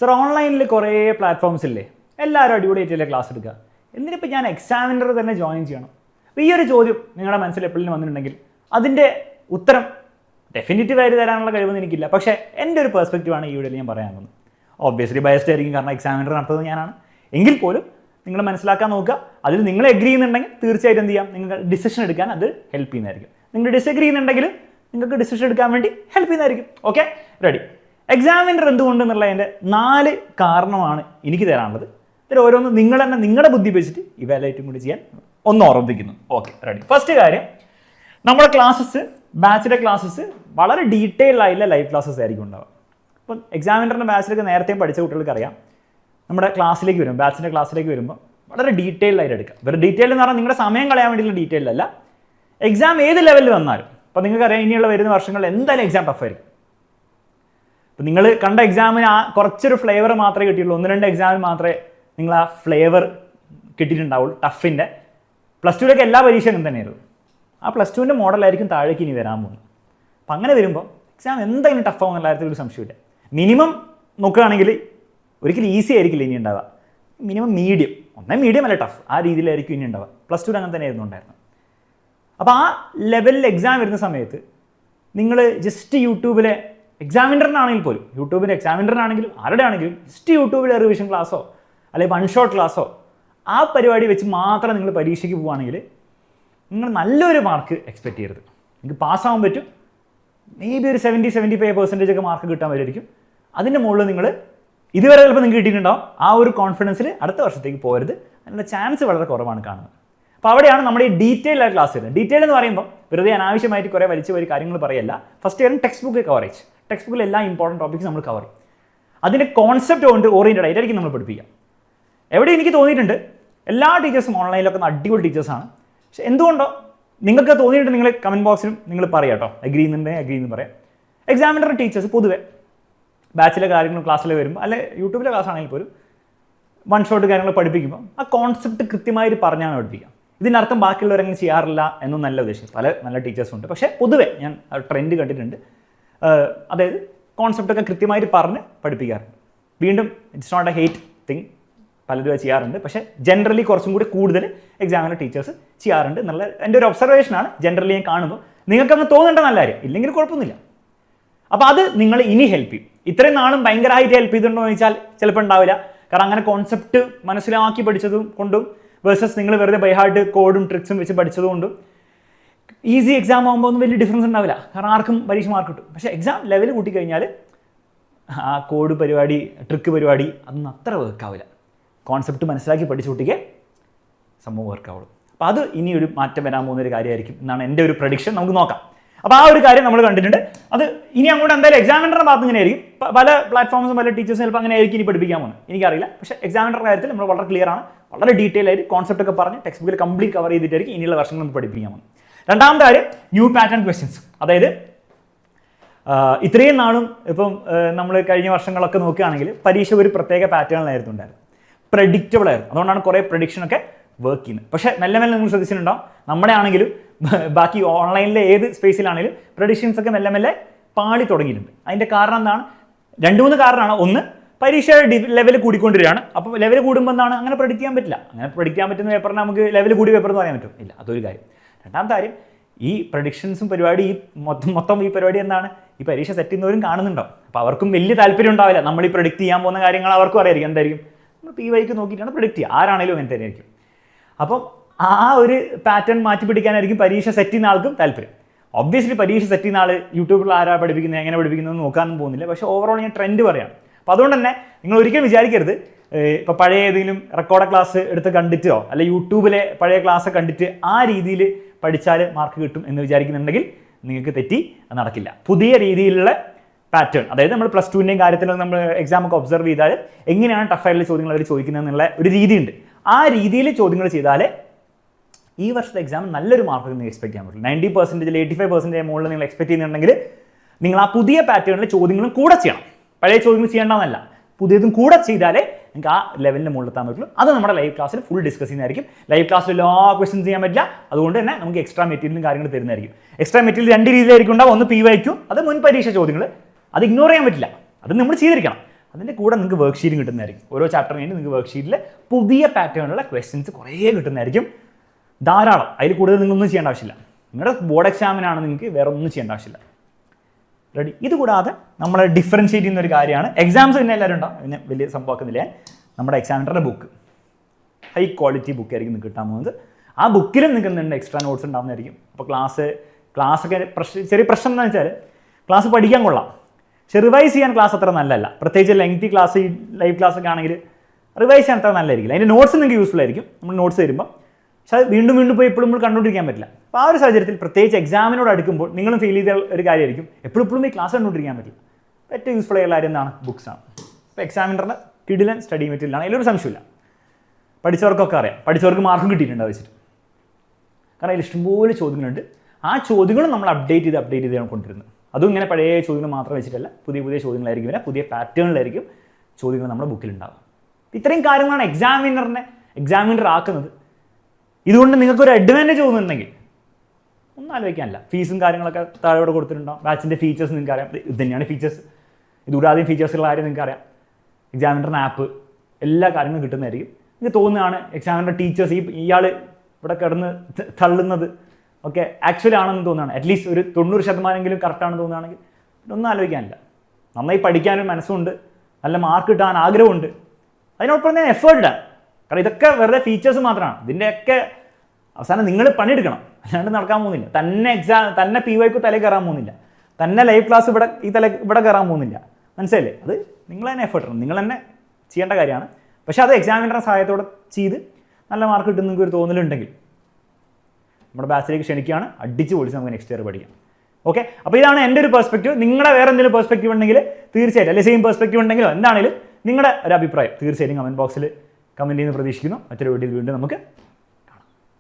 Sir ഓൺലൈനിൽ കുറേ platforms ഇല്ലേ, എല്ലാവരും അടിപൊളിയായിട്ടല്ലേ ക്ലാസ് എടുക്കുക, എന്തിനിപ്പോൾ ഞാൻ എക്സാമിനർ തന്നെ ജോയിൻ ചെയ്യണം? അപ്പോൾ ഈ ഒരു ചോദ്യം നിങ്ങളുടെ മനസ്സിൽ എപ്പോഴും വന്നിട്ടുണ്ടെങ്കിൽ അതിൻ്റെ ഉത്തരം ഡെഫിനിറ്റീവായിട്ട് തരാനുള്ള കഴിവൊന്നും എനിക്കില്ല. പക്ഷേ എൻ്റെ ഒരു പെർസ്പെക്റ്റീവാണ് ഈ വീഡിയോയിൽ ഞാൻ പറയാൻ പോകുന്നത്. ഒബ്വിയസ്ലി ബയസ്ഡ് ആയിരിക്കും, കാരണം എക്സാമിനർ നടത്തുന്നത് ഞാനാണ്. എങ്കിൽ പോലും നിങ്ങൾ മനസ്സിലാക്കാൻ നോക്കുക. അതിൽ നിങ്ങൾ എഗ്രി ചെയ്യുന്നുണ്ടെങ്കിൽ തീർച്ചയായിട്ടും എന്ത് ചെയ്യാം, നിങ്ങൾക്ക് ഡിസിഷൻ എടുക്കാൻ അത് ഹെൽപ്പ് ചെയ്യുന്നതായിരിക്കും. നിങ്ങൾ ഡിസഗ്രി ചെയ്യുന്നുണ്ടെങ്കിൽ നിങ്ങൾക്ക് ഡിസിഷൻ എടുക്കാൻ വേണ്ടി ഹെൽപ്പ് ചെയ്യുന്നതായിരിക്കും. Okay, ready. എക്സാമിനർ എന്തുകൊണ്ടെന്നുള്ളതിൻ്റെ 4 കാരണമാണ് എനിക്ക് തരാനുള്ളത്. ഇതിൽ ഓരോന്ന് നിങ്ങൾ തന്നെ നിങ്ങളുടെ ബുദ്ധി വെച്ചിട്ട് ഇവാലുവേറ്റും കൂടി ചെയ്യാൻ ഒന്ന് ഓർമ്മിപ്പിക്കുന്നു. Okay, ready. ഫസ്റ്റ് കാര്യം, നമ്മുടെ ക്ലാസ്സസ്, ബാച്ചിലെ ക്ലാസ്സസ് വളരെ ഡീറ്റെയിൽഡ് ആയിട്ടുള്ള ലൈവ് ക്ലാസ്സസ് ആയിരിക്കും ഉണ്ടാവുക. അപ്പം എക്സാമിനറിൻ്റെ ബാച്ചിലൊക്കെ നേരത്തെ പഠിച്ച കുട്ടികൾക്ക് അറിയാം, നമ്മുടെ ക്ലാസ്സിലേക്ക് വരും, ബാച്ചിൻ്റെ ക്ലാസ്സിലേക്ക് വരുമ്പോൾ വളരെ ഡീറ്റെയിൽഡ് ആയിട്ട് എടുക്കുക. വെറുതെ ഡീറ്റെയിൽ എന്ന് പറഞ്ഞാൽ നിങ്ങളുടെ സമയം കളയാൻ വേണ്ടിയുള്ള ഡീറ്റെയിൽഡ് അല്ല. എക്സാം ഏത് ലെവലിൽ വന്നാലും, അപ്പോൾ നിങ്ങൾക്കറിയാം ഇനിയുള്ള വരുന്ന വർഷങ്ങളിൽ എന്തായാലും എക്സാം ടഫായിരിക്കും. അപ്പോൾ നിങ്ങൾ കണ്ട എക്സാമിന് കുറച്ചൊരു ഫ്ലേവർ മാത്രമേ കിട്ടിയുള്ളൂ, 1-2 എക്സാമിന് മാത്രമേ നിങ്ങൾ ആ ഫ്ലേവർ കിട്ടിയിട്ടുണ്ടാവുള്ളൂ ടഫിൻ്റെ. +2 എല്ലാ പരീക്ഷയും അങ്ങനെ തന്നെയായിരുന്നു. ആ +2 മോഡലായിരിക്കും താഴേക്ക് ഇനി വരാൻ പോകുന്നത്. അപ്പം അങ്ങനെ വരുമ്പോൾ എക്സാം എന്തായാലും ടഫാവും എന്നുള്ള കാര്യത്തിൽ ഒരു സംശയമില്ല. മിനിമം നോക്കുകയാണെങ്കിൽ ഒരിക്കലും ഈസി ആയിരിക്കില്ല ഇനി ഉണ്ടാവുക, മിനിമം മീഡിയം, മീഡിയം അല്ല ടഫ്, ആ രീതിയിലായിരിക്കും ഇനി ഉണ്ടാവുക. +2 അങ്ങനെ തന്നെയായിരുന്നു ഉണ്ടായിരുന്നത്. അപ്പോൾ ആ ലെവലിൽ എക്സാം വരുന്ന സമയത്ത് നിങ്ങൾ ജസ്റ്റ് യൂട്യൂബിലെ എക്സാമിനറിനാണെങ്കിൽ പോലും, യൂട്യൂബിൻ്റെ എക്സാമിനറിനാണെങ്കിലും ആരുടെ ആണെങ്കിലും ജസ്റ്റ് യൂട്യൂബിലെ റിവിഷൻ ക്ലാസ്സോ അല്ലെങ്കിൽ 1 ഷോട്ട് ക്ലാസ്സോ ആ പരിപാടി വെച്ച് മാത്രം നിങ്ങൾ പരീക്ഷയ്ക്ക് പോവുകയാണെങ്കിൽ നിങ്ങൾ നല്ലൊരു മാർക്ക് എക്സ്പെക്ട് ചെയ്യരുത്. നിങ്ങൾക്ക് പാസ്സാവാൻ പറ്റും, മേ ബി ഒരു 70-75% ഒക്കെ മാർക്ക് കിട്ടാൻ വരുമായിരിക്കും. അതിൻ്റെ മുകളിൽ നിങ്ങൾ ഇതുവരെ ചിലപ്പോൾ നിങ്ങൾക്ക് കിട്ടിയിട്ടുണ്ടാവും. ആ ഒരു കോൺഫിഡൻസിൽ അടുത്ത വർഷത്തേക്ക് പോകരുത്, അതിനുള്ള ചാൻസ് വളരെ കുറവാണ് കാണുന്നത്. അപ്പോൾ അവിടെയാണ് നമ്മുടെ ഈ ഡീറ്റെയിൽ ആയ ക്ലാസ് വരുന്നത്. ഡീറ്റെയിൽ എന്ന് പറയുമ്പോൾ വെറുതെ അനാവശ്യമായിട്ട് കുറേ വലിച്ചു വരി കാര്യങ്ങൾ പറയല്ല. First year text book coverage, text ബുക്കിൽ എല്ലാ ഇമ്പോർട്ടൻറ്റ് ടോപ്പിക്സ് നമ്മൾ കവർ ചെയ്യും. അതിൻ്റെ കോൺസെപ്റ്റ് കൊണ്ട് ഓറിയൻറ്റഡ് ആയിട്ടായിരിക്കും നമ്മൾ പഠിപ്പിക്കുക. എവിടെ എനിക്ക് തോന്നിയിട്ടുണ്ട് എല്ലാ ടീച്ചേഴ്സും ഓൺലൈനിലൊക്കെ അടിപൊളി ടീച്ചേഴ്സാണ്. പക്ഷേ എന്തുകൊണ്ടോ നിങ്ങൾക്ക് തോന്നിയിട്ട് നിങ്ങൾ കമൻറ്റ് ബോക്സിലും നിങ്ങൾ പറയാം കേട്ടോ, അഗ്രി എന്ന് പറയാം. എക്സാമിനർ ടീച്ചേഴ്സ് പൊതുവെ ബാച്ചിലെ കാര്യങ്ങളും ക്ലാസ്സിൽ വരുമ്പോൾ അല്ലെ യൂട്യൂബിലെ ക്ലാസ് ആണെങ്കിൽ പോലും 1 ഷോട്ട് കാര്യങ്ങൾ പഠിപ്പിക്കുമ്പോൾ ആ കോൺസെപ്റ്റ് കൃത്യമായിട്ട് പറഞ്ഞാണ് പഠിപ്പിക്കുക. ഇതിനർത്ഥം ബാക്കിയുള്ളവരങ്ങനെ ചെയ്യാറില്ല എന്നൊന്നും നല്ല ഉദ്ദേശം, പല നല്ല ടീച്ചേഴ്സും ഉണ്ട്. പക്ഷേ പൊതുവെ ഞാൻ ട്രെൻഡ് കണ്ടിട്ടുണ്ട്, അതായത് കോൺസെപ്റ്റൊക്കെ കൃത്യമായിട്ട് പറഞ്ഞ് പഠിപ്പിക്കാറുണ്ട്. വീണ്ടും it's not a hate thing, പലരും ചെയ്യാറുണ്ട്. പക്ഷേ ജനറലി കുറച്ചും കൂടി കൂടുതൽ എക്സാമിനർ ടീച്ചേഴ്സ് ചെയ്യാറുണ്ട് എന്നുള്ള എൻ്റെ ഒരു ഒബ്സർവേഷനാണ്. ജനറലി ഞാൻ കാണുമ്പോൾ നിങ്ങൾക്കങ്ങ് തോന്നേണ്ട നല്ല കാര്യം, ഇല്ലെങ്കിൽ കുഴപ്പമൊന്നുമില്ല. അപ്പോൾ അത് നിങ്ങൾ ഇനി ഹെൽപ്പ് ചെയ്യും. ഇത്രയും നാളും ഭയങ്കരമായിട്ട് ഹെൽപ്പ് ചെയ്തിട്ടുണ്ടോ എന്ന് ചോദിച്ചാൽ ചിലപ്പോൾ ഉണ്ടാവില്ല. കാരണം അങ്ങനെ കോൺസെപ്റ്റ് മനസ്സിലാക്കി പഠിച്ചതും കൊണ്ടും വേഴ്സസ് നിങ്ങൾ വെറുതെ ബൈഹാർട്ട് കോഡും ട്രിക്സും വെച്ച് പഠിച്ചതുകൊണ്ടും ഈസി എക്സാം ആകുമ്പോൾ ഒന്നും വലിയ ഡിഫറൻസ് ഉണ്ടാവില്ല. കാരണം ആർക്കും പരീക്ഷ മാർക്ക് കിട്ടും. പക്ഷേ എക്സാം ലെവൽ കൂട്ടിക്കഴിഞ്ഞാൽ ആ കോഡ് പരിപാടി, ട്രിക്ക് പരിപാടി അതൊന്നും അത്ര വർക്കാവില്ല. കോൺസെപ്റ്റ് മനസ്സിലാക്കി പഠിച്ചു കൂട്ടിക്ക് സംഭവം വർക്കാവുള്ളൂ. അപ്പോൾ അത് ഇനി ഒരു മാറ്റം വരാൻ പോകുന്നൊരു കാര്യമായിരിക്കും എന്നാണ് എൻ്റെ ഒരു പ്രഡിക്ഷൻ. നമുക്ക് നോക്കാം. അപ്പോൾ ആ ഒരു കാര്യം നമ്മൾ കണ്ടിട്ടുണ്ട്. അത് ഇനി അങ്ങോട്ട് എന്തായാലും എക്സാമിനറുടെ ഭാഗത്ത് ഇങ്ങനെ ആയിരിക്കും. പല പ്ലാറ്റ്ഫോംസും പല ടീച്ചേഴ്സും ചിലപ്പോൾ അങ്ങനെ ആയിരിക്കും ഇനി പഠിപ്പിക്കാൻ പോകുന്നത്, എനിക്കറിയില്ല. പക്ഷേ എക്സാമിനറുടെ കാര്യത്തിൽ നമ്മൾ വളരെ ക്ലിയർ ആണ്, വളരെ ഡീറ്റെയിൽ ആയിട്ട് കോൺസെപ്റ്റ് ഒക്കെ പറഞ്ഞ് ടെക്സ്റ്റ് ബുക്കിൽ കംപ്ലീറ്റ് കവർ ചെയ്തിട്ടായിരിക്കും ഇനിയുള്ള വർഷങ്ങൾ നമുക്ക് പഠിപ്പിക്കാൻ പോകുന്നത്. രണ്ടാമത്തെ കാര്യം, ന്യൂ പാറ്റേൺ ക്വസ്റ്റ്യൻസ്. അതായത് ഇത്രയും നാളും ഇപ്പം നമ്മൾ കഴിഞ്ഞ വർഷങ്ങളൊക്കെ നോക്കുകയാണെങ്കിൽ പരീക്ഷ ഒരു പ്രത്യേക പാറ്റേണിലായിരുന്നു ഉണ്ടായിരുന്നു, പ്രഡിക്റ്റബിൾ ആയിരുന്നു. അതുകൊണ്ടാണ് കുറേ പ്രഡിക്ഷനൊക്കെ വർക്ക് ചെയ്യുന്നത്. പക്ഷേ മെല്ലെ മെല്ലെ നിങ്ങൾ ശ്രദ്ധിച്ചിട്ടുണ്ടാവും, നമ്മുടെ ആണെങ്കിലും ബാക്കി ഓൺലൈനിലെ ഏത് സ്പേസിലാണെങ്കിലും പ്രഡിക്ഷൻസ് ഒക്കെ മെല്ലെ മെല്ലെ പാളി തുടങ്ങിയിട്ടുണ്ട്. അതിൻ്റെ കാരണം എന്താണ്? 2-3 കാരണമാണ്. ഒന്ന്, പരീക്ഷയുടെ ലെവൽ കൂടിക്കൊണ്ടിരിക്കുകയാണ്. അപ്പോൾ ലെവൽ കൂടുമ്പോൾ എന്താണ്, അങ്ങനെ പ്രഡിക്റ്റ് ചെയ്യാൻ പറ്റില്ല. അങ്ങനെ പ്രഡിക്റ്റ് ചെയ്യാൻ പറ്റുന്ന പേപ്പറിന് നമുക്ക് ലെവൽ കൂടി പേപ്പർ എന്ന് പറയാൻ പറ്റും ഇല്ല, അതൊരു കാര്യം. രണ്ടാമത്തെ കാര്യം, ഈ പ്രഡിക്ഷൻസും പരിപാടി, ഈ മൊത്തം ഈ പരിപാടി എന്താണ്, ഈ പരീക്ഷ സെറ്റ് ചെയ്യുന്നവരും കാണുന്നുണ്ടാവും. അപ്പോൾ അവർക്കും വലിയ താല്പര്യം ഉണ്ടാവില്ല. നമ്മൾ ഈ പ്രഡിക്റ്റ് ചെയ്യാൻ പോകുന്ന കാര്യങ്ങൾ അവർക്കും അറിയായിരിക്കും എന്തായിരിക്കും. നമ്മൾ PYക്ക് നോക്കിയിട്ടാണ് പ്രഡിക്റ്റ് ചെയ്യുക, ആരാണെങ്കിലും അങ്ങനെ തന്നെ ആയിരിക്കും. അപ്പം ആ ഒരു പാറ്റേൺ മാറ്റി പിടിക്കാനായിരിക്കും പരീക്ഷ സെറ്റ് ചെയ്യുന്ന ആൾക്കും താല്പര്യം. ഒബ്വിയസ്ലി പരീക്ഷ സെറ്റ് ചെയ്യുന്ന ആൾ യൂട്യൂബിൽ ആരാ പഠിപ്പിക്കുന്നത്, എങ്ങനെ പഠിപ്പിക്കുന്നതെന്ന് നോക്കാനൊന്നും പോകുന്നില്ല. പക്ഷേ ഓവറോൾ ഞാൻ ട്രെൻഡ് പറയാം. അപ്പോൾ അതുകൊണ്ട് തന്നെ നിങ്ങൾ ഒരിക്കലും വിചാരിക്കരുത് ഇപ്പോൾ പഴയ ഏതെങ്കിലും റെക്കോർഡ് ക്ലാസ് എടുത്ത് കണ്ടിട്ടോ അല്ലെ യൂട്യൂബിലെ പഴയ ക്ലാസ് കണ്ടിട്ട് ആ രീതിയിൽ പഠിച്ചാൽ മാർക്ക് കിട്ടും എന്ന് വിചാരിക്കുന്നുണ്ടെങ്കിൽ നിങ്ങൾക്ക് തെറ്റി, നടക്കില്ല. പുതിയ രീതിയിലുള്ള പാറ്റേൺ, അതായത് നമ്മൾ +2ൻ്റെയും കാര്യത്തിൽ നമ്മൾ എക്സാം ഒക്കെ ഒബ്സർവ് ചെയ്താൽ എങ്ങനെയാണ് ടഫായിട്ടുള്ള ചോദ്യങ്ങൾ അവർ ചോദിക്കുന്നത് എന്നുള്ള ഒരു രീതിയുണ്ട്. ആ രീതിയിൽ ചോദ്യങ്ങൾ ചെയ്താലേ ഈ വർഷത്തെ എക്സാം നല്ലൊരു മാർക്ക് നിങ്ങൾ എക്സ്പെക്ട് ചെയ്യാൻ പറ്റും. 90% 85% മുകളിൽ നിങ്ങൾ എക്സ്പെക്ട് ചെയ്യുന്നുണ്ടെങ്കിൽ നിങ്ങൾ ആ പുതിയ പാറ്റേണിലെ ചോദ്യങ്ങളും കൂടെ ചെയ്യണം. പഴയ ചോദ്യങ്ങൾ ചെയ്യേണ്ടതെന്നല്ല, പുതിയതും കൂടെ ചെയ്താലേ നിങ്ങൾക്ക് ആ ലെവലിന് മുകളിലെത്താൻ പറ്റുള്ളൂ. അത് നമ്മുടെ ലൈവ് ക്ലാസ്സിൽ ഫുൾ ഡിസ്കസ് ചെയ്യുന്നതായിരിക്കും. ലൈവ് ക്ലാസ്സിൽ എല്ലാ ക്വസ്റ്റ്യൻസ് ചെയ്യാൻ പറ്റില്ല, അതുകൊണ്ട് തന്നെ നമുക്ക് എക്സ്ട്രാ മെറ്റീരിയലും കാര്യങ്ങൾ തരുന്നതായിരിക്കും. എക്സ്ട്രാ മെറ്റീരിയൽ 2 രീതിയിലായിരിക്കും ഉണ്ടാവും. ഒന്ന് PYQ, അത് മുൻ പരീക്ഷ ചോദ്യങ്ങൾ, അത് ഇഗ്നോർ ചെയ്യാൻ പറ്റില്ല, അത് നമ്മൾ ചെയ്തിരിക്കണം. അതിൻ്റെ കൂടെ നിങ്ങൾക്ക് വർക്ക് ഷീറ്റും കിട്ടുന്നതായിരിക്കും. ഓരോ ചാപ്റ്റർ കഴിഞ്ഞ് നിങ്ങൾക്ക് വർക്ക് ഷീറ്റിൽ പുതിയ പാറ്റേണിലുള്ള ക്വസ്റ്റ്യൻസ് കുറേ കിട്ടുന്നതായിരിക്കും. ധാരാളം. അതിൽ കൂടുതൽ നിങ്ങളൊന്നും ചെയ്യേണ്ട ആവശ്യമില്ല. നിങ്ങളുടെ ബോർഡ് എക്സാമിനാണ് നിങ്ങൾക്ക് വേറെ ഒന്നും ചെയ്യേണ്ട ആവശ്യമില്ല. റെഡി? ഇത് കൂടാതെ നമ്മൾ ഡിഫറൻഷ്യേറ്റ് ചെയ്യുന്ന ഒരു കാര്യമാണ്, എക്സാംസ് പിന്നെ എല്ലാവരും ഉണ്ടാവും, പിന്നെ വലിയ സംഭവമാക്കുന്നില്ല, നമ്മുടെ എക്സാമിനറുടെ ബുക്ക്. ഹൈ ക്വാളിറ്റി ബുക്കായിരിക്കും നിങ്ങൾക്ക് കിട്ടാൻ പോകുന്നത്. ആ ബുക്കിലും നിങ്ങൾക്ക് എന്തുണ്ട് എക്സ്ട്രാ നോട്ട്സ് ഉണ്ടാകുന്നതായിരിക്കും. അപ്പോൾ ക്ലാസ്സൊക്കെ ചെറിയ പ്രശ്നം എന്ന് വെച്ചാൽ ക്ലാസ് പഠിക്കാൻ കൊള്ളാം, പക്ഷെ റിവൈസ് ചെയ്യാൻ ക്ലാസ് അത്ര നല്ലതല്ല. പ്രത്യേകിച്ച് ലെങ്തി ക്ലാസ്, ലൈവ് ക്ലാസ് ഒക്കെ ആണെങ്കിൽ റിവൈസ് ചെയ്യാൻ അത്ര നല്ലതായിരിക്കില്ല. അതിൻ്റെ നോട്ട്സ് നിങ്ങൾക്ക് യൂസ്ഫുൾ ആയിരിക്കും നമ്മൾ നോട്ട്സ് തരുമ്പോൾ, പക്ഷെ അത് വീണ്ടും വീണ്ടും പോയി എപ്പോഴും നമ്മൾ കണ്ടുകൊണ്ടിരിക്കാൻ പറ്റില്ല. അപ്പോൾ ആ ഒരു സാഹചര്യത്തിൽ പ്രത്യേകിച്ച് എക്സാമിനോട് അടുക്കുമ്പോൾ നിങ്ങളും ഫീൽ ചെയ്ത ഒരു കാര്യമായിരിക്കും, എപ്പോഴും ഈ ക്ലാസ് കണ്ടുകൊണ്ടിരിക്കാൻ പറ്റില്ല. ഏറ്റവും യൂസ്ഫുൾ ആയുള്ള കാര്യം എന്താണ്? ബുക്സാണ്. അപ്പോൾ എക്സാമിനറിന് കിടിലൻ സ്റ്റഡി മെറ്റീരിയലാണ്, അതിലൊരു സംശയമില്ല. പഠിച്ചവർക്കൊക്കെ അറിയാം, പഠിച്ചവർക്ക് മാർക്കും കിട്ടിയിട്ടുണ്ട് വെച്ചിട്ട്. കാരണം അതിൽ ഇഷ്ടംപോലെ ചോദ്യങ്ങളുണ്ട്. ആ ചോദ്യങ്ങളും നമ്മൾ അപ്ഡേറ്റ് ചെയ്താണ് കൊണ്ടിരുന്നത്. അതും ഇങ്ങനെ പഴയ ചോദ്യങ്ങൾ മാത്രം വെച്ചിട്ടല്ല, പുതിയ ചോദ്യങ്ങളായിരിക്കും വരിക, പുതിയ പാറ്റേണിലായിരിക്കും ചോദ്യങ്ങൾ നമ്മുടെ ബുക്കിലുണ്ടാകും. ഇത്രയും കാര്യങ്ങളാണ് എക്സാമിനർ ആക്കുന്നത്. ഇതുകൊണ്ട് നിങ്ങൾക്കൊരു അഡ്വാൻറ്റേജ് തോന്നുന്നുണ്ടെങ്കിൽ ഒന്നും ആലോചിക്കാനില്ല. ഫീസും കാര്യങ്ങളൊക്കെ താഴെ കൊടുത്തിട്ടുണ്ടാകും. ബാച്ചിൻ്റെ ഫീച്ചേഴ്സ് നിങ്ങൾക്ക് അറിയാം, ഇത് തന്നെയാണ് ഫീച്ചേഴ്സ്. ഇതുകൂടാതെയും ഫീച്ചേഴ്സുള്ള കാര്യം നിങ്ങൾക്ക് അറിയാം. എക്സാമിനറിൻ്റെ ആപ്പ്, എല്ലാ കാര്യങ്ങളും കിട്ടുന്നതായിരിക്കും. എനിക്ക് തോന്നുകയാണ് എക്സാമിനർ ടീച്ചേഴ്സ് ഇയാൾ ഇവിടെ കിടന്ന് തള്ളുന്നത് ഒക്കെ ആക്ച്വലി ആണെന്ന് തോന്നുകയാണ്. അറ്റ്ലീസ്റ്റ് ഒരു 90% കറക്റ്റാണെന്ന് തോന്നുകയാണെങ്കിൽ ഒന്നും ആലോചിക്കാനില്ല. നന്നായി പഠിക്കാനൊരു മനസ്സുണ്ട്, നല്ല മാർക്ക് കിട്ടാൻ ആഗ്രഹമുണ്ട്, അതിനോടൊപ്പം തന്നെ എഫേർട്ട് ഇടാൻ. കാരണം ഇതൊക്കെ വെറുതെ ഫീച്ചേഴ്സ് മാത്രമാണ്. ഇതിൻ്റെയൊക്കെ അവസാനം നിങ്ങൾ പണിയെടുക്കണം, അല്ലാണ്ട് നടക്കാൻ പോകുന്നില്ല. തന്നെ PYക്ക് തലയിൽ കയറാൻ പോകുന്നില്ല, തന്നെ ലൈവ് ക്ലാസ് ഇവിടെ കയറാൻ പോകുന്നില്ല. മനസ്സിലല്ലേ? അത് നിങ്ങൾ തന്നെ എഫേർട്ട് ഇടണം, നിങ്ങൾ തന്നെ ചെയ്യേണ്ട കാര്യമാണ്. പക്ഷേ അത് എക്സാമിനറുടെ സഹായത്തോടെ ചെയ്ത് നല്ല മാർക്ക് കിട്ടുന്ന നിങ്ങൾക്ക് ഒരു തോന്നലുണ്ടെങ്കിൽ നമ്മുടെ ബാച്ചിലേക്ക് ക്ഷണിക്കുകയാണ്. അടിച്ച് പൊളിച്ച് നമുക്ക് നെക്സ്റ്റ് ഇയർ പഠിക്കാം. ഓക്കെ, അപ്പോൾ ഇതാണ് എൻ്റെ ഒരു പെർസ്പെക്റ്റീവ്. നിങ്ങളുടെ വേറെ എന്തെങ്കിലും പെർസ്പെക്റ്റീവ് ഉണ്ടെങ്കിൽ തീർച്ചയായിട്ടും, അല്ലെങ്കിൽ സെയിം പെർസ്പെക്റ്റീവ് ഉണ്ടെങ്കിലോ എന്താണെങ്കിലും നിങ്ങളുടെ ഒരു അഭിപ്രായം തീർച്ചയായിട്ടും കമൻറ്റ് ബോക്സിൽ കമൻറ്റ് ചെയ്യുന്ന പ്രതീക്ഷിക്കുന്നു. മറ്റൊരു വീഡിയോയിൽ വീണ്ടും നമുക്ക്